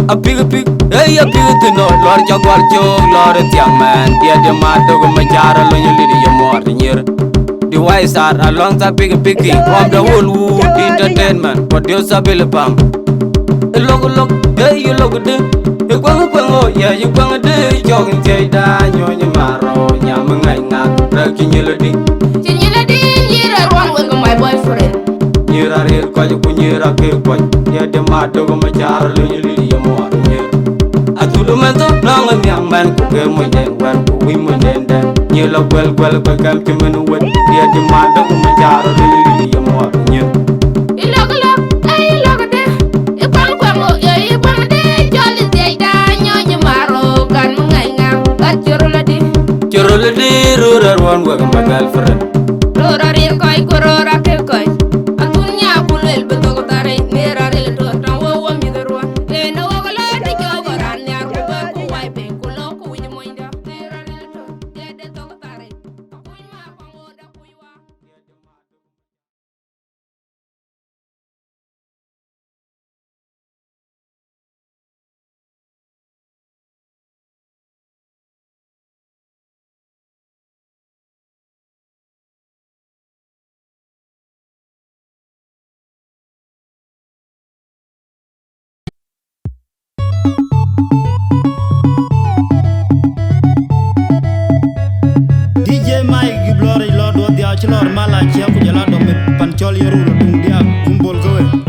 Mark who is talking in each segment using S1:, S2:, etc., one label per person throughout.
S1: a pig, hey, a pig to know, Lord Jaguar Joe, Lord young man, dear the Mato Majara, when you lead your more near. The wise are along the big piggy from the whole wood entertainment, but you're Sabilabam. Look, hey, you look at it. You go, yeah, you go a day, jogging, say, you're Maro, Yamanga, breaking your lady.
S2: You're wrong with my boyfriend.
S1: You're a real call, you're a big boy. Yeah, the Mato Majara, when you lead your more near. I do the mental long and young man who came with them when women and then you look well, come to me with the Mato Majara, when you lead your more near.
S2: You look, hey, look at it. You can't come, you can't day, jolly day, you're Maro, can got your lady.
S1: You're a lady, rural one with my girlfriend.
S2: Rora in Koi, Corora, Koi. A tunya pull, but Togotare, near a little town, won't be the one. They know a lot of job around there, who wiping, Kuloku with the Moinda, near a little, dead Togotare. A queen map on what you are.
S3: DJ Mike Glory Lord what the Achelor Mala Chia Pujalado me Panchol Yeru Dundia Kumbol Goe.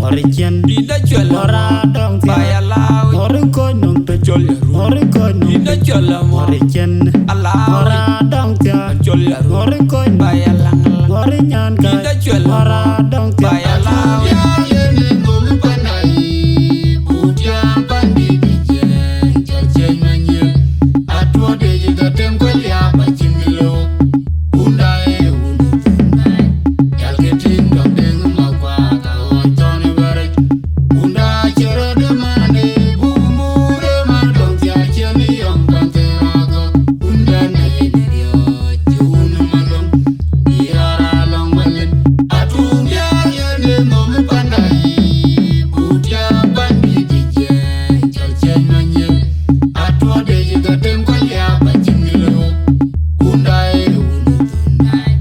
S3: Origen Dida chola Ora dong Baya lawi Ori koy nung te chola Ori koy nung te chola Origen Allah nyan ka
S1: Ida chwel
S3: mara dong tia
S1: Baya lao
S4: Yene ngom panai Putia pandi bijen Chachen manye Atwa deji gatem kwelya pachimilo Undae undu tunai Yalketin dong magwa Kao toni barek Unda chero de mane Bumure madong tia cheni yong panterago Unda na edirio Chuna malong Iara long walen Atumbia yene ngom panai Putia pandi bijen Chachen manye Atwa deji gatem kwelya pachimilo Undae undu tunai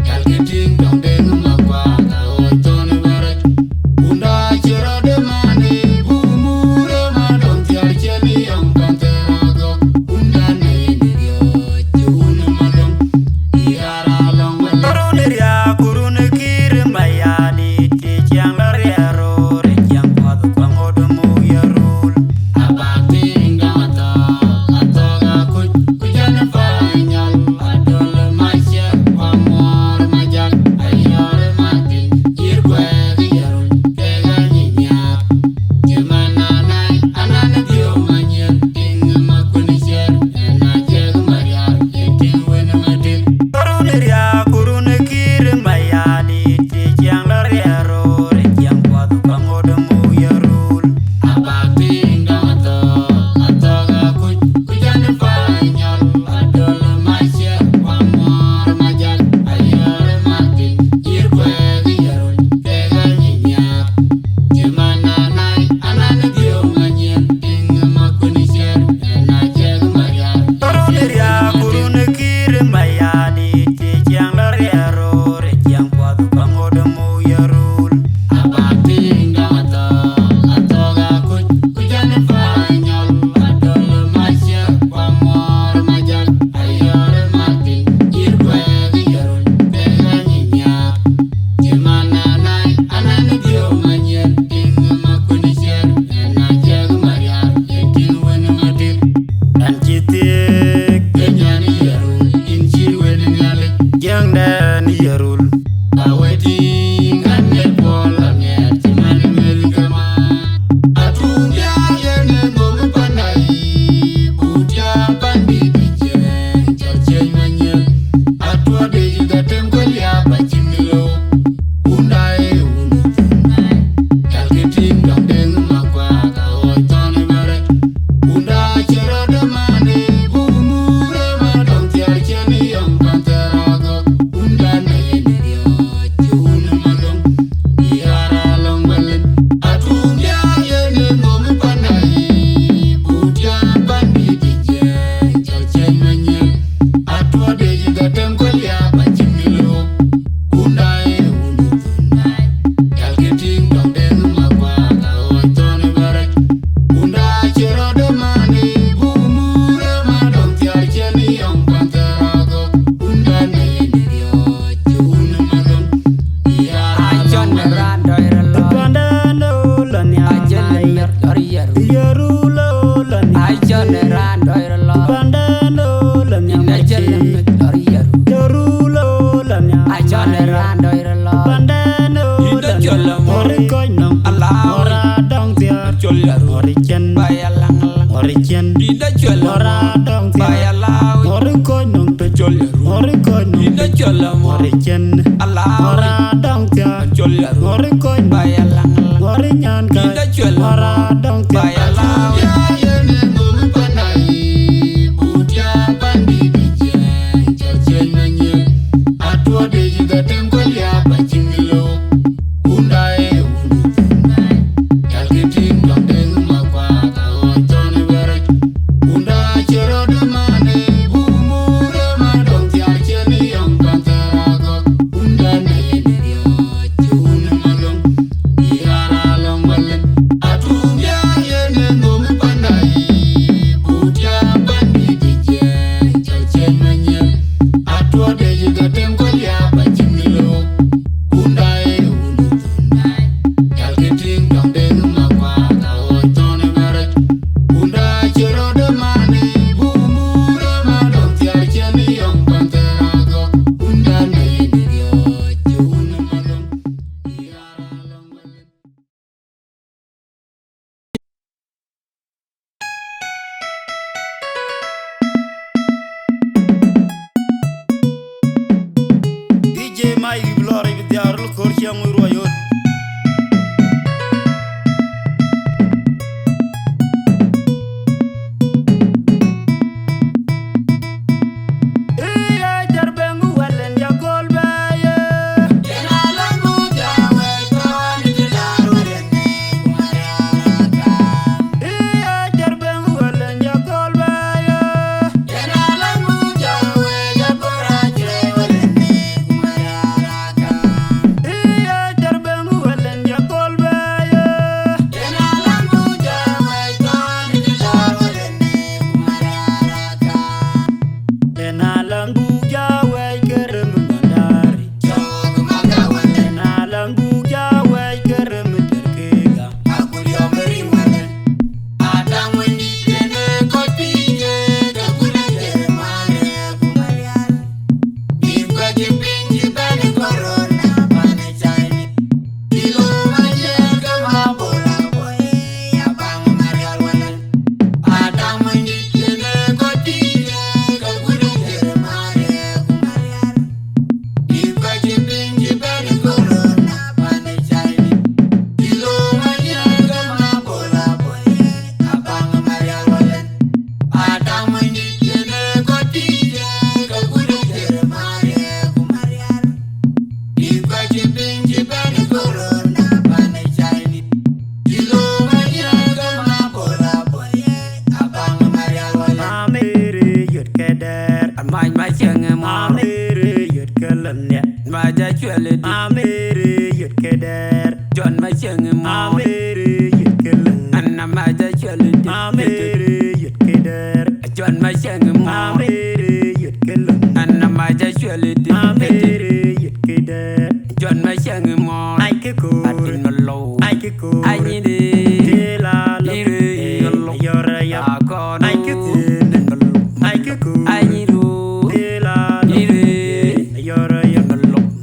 S4: Yalketin dong magwa Kao toni barek Unda chero de mane Bumure madong tia cheni yong panterago Unda na edirio Chuna malong Iara long walen
S3: Kuruniria kurune kiri mayadi ti chiang lariero re chiang kwadu kwangodu mu yarul Kuruniria kurune kiri mayadi ti chiang lariero re chiang kwadu kwangodu mu yarul Kuruniria kurune kiri mayadi ti chiang lariero re chiang kwadu kwangodu mu yarul dan citik yang dan yarul
S1: Ajon randoi relo
S3: pandano lan
S1: Ajon
S3: yamai
S1: yor yaru
S3: yarulo lan
S1: Ajon randoi relo
S3: pandano lan
S1: Ajon
S3: yamai
S1: yor yaru
S3: yarulo lan
S1: Ajon
S3: yamai
S1: randoi relo
S3: pandano
S1: Ida
S3: lan
S1: chola mo.
S3: ori koinong
S1: Allah.
S3: ora dong tia
S1: Chol yaru
S3: ori chen
S1: Baya lang lang
S3: ori chen
S1: Ida chola
S3: ora dong
S1: Baya
S3: tia
S1: lao
S3: ori koinong te
S1: Chol yaru
S3: ori koinong
S1: Ida chola mo
S3: ori chen
S1: Allah
S3: ora dong tia
S1: Chol yaru
S3: ori koinong
S1: Baya lang lang
S3: ori nyan ka
S1: Ida chola
S3: ora dong tia
S1: Baya lao
S4: Atumbia yene
S3: chiang ro yo Maja chwele amere yet keder John ma cheng mo amere yet kelen Anna maja chwele amere yet keder John ma cheng mo amere yet kelen Anna maja chwele amere yet keder John ma cheng mo ai ke ko atin no low ai ke ko ai ni de la lo yora ya ko ai ke ko ai ke ko ai ni ru de la lo yora ya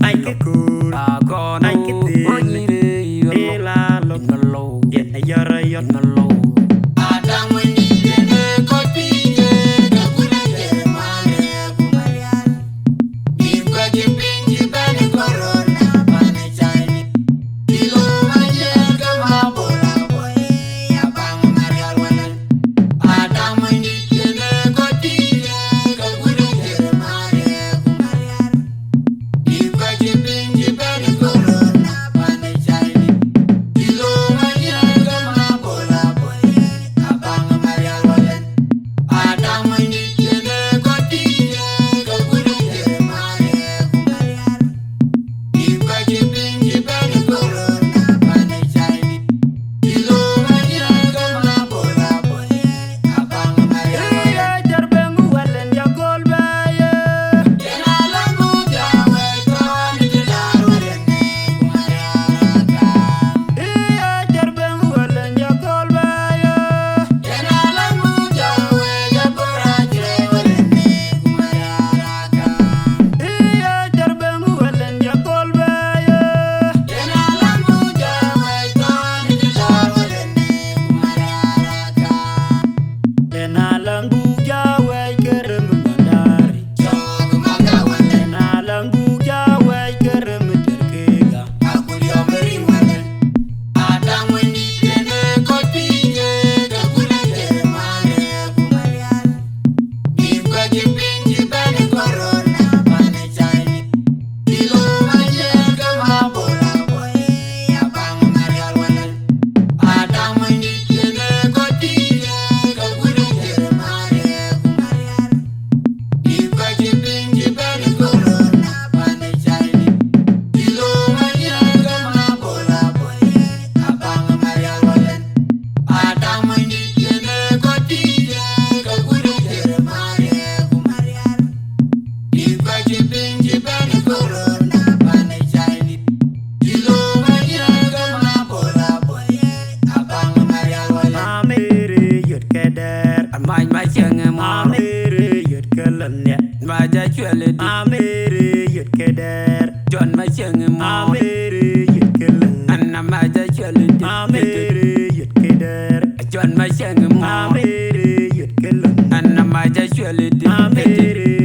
S3: I get cool. I get the la look no low. Yeah, you're no low. Adam when you get copy, the good Marian. You've got your pinky belly corona, Pane China. Below my leg, come boy, a bang Marian. Adam when you get copy, the good Marian. You've got your pinky belly corona, Pane China. Below my leg, come boy, a bang Marian. Adam when you get copy, the good Marian. You've got your pinky belly corona, Pane China. Below my leg, come boy, a bang Marian. Jarbengu walen jakol baye. Ena langu jawe koni tilaru Jarbengu walen jakol baye. Ena langu jawe jakora jewe kumaraka. Jarbengu walen jakol baye. Ena langu jawe koni tilaru kumaraka. Ena langu jawe kerem mandari. Ena langu jawe kerem terkega. Aku diomeri walen. Adam wendi kene kopinge kakule mane kumarian. Iba jipinji bani corona bani China. Kilo manje kama bola boy. Abang marial walen. Adam wendi kene kopinge kakule mane kumarian. Iba jipinji bani corona bani China. Kilo manje kama bola boy. Abang marial walen. Adam wendi kene kopinge kakule mane kumarian. Iba jipinji bani corona bani China. Kilo manje kama bola boy. Abang marial walen. Amere yut keder. Amai ma cheng mo. Amere yut kelen ya. Maja chwele amere yut keder. John ma cheng mo. Amere yut kelen. Anna maja chwele amere yut keder. John ma cheng mo. Amere yut kelen. Anna maja chwele amere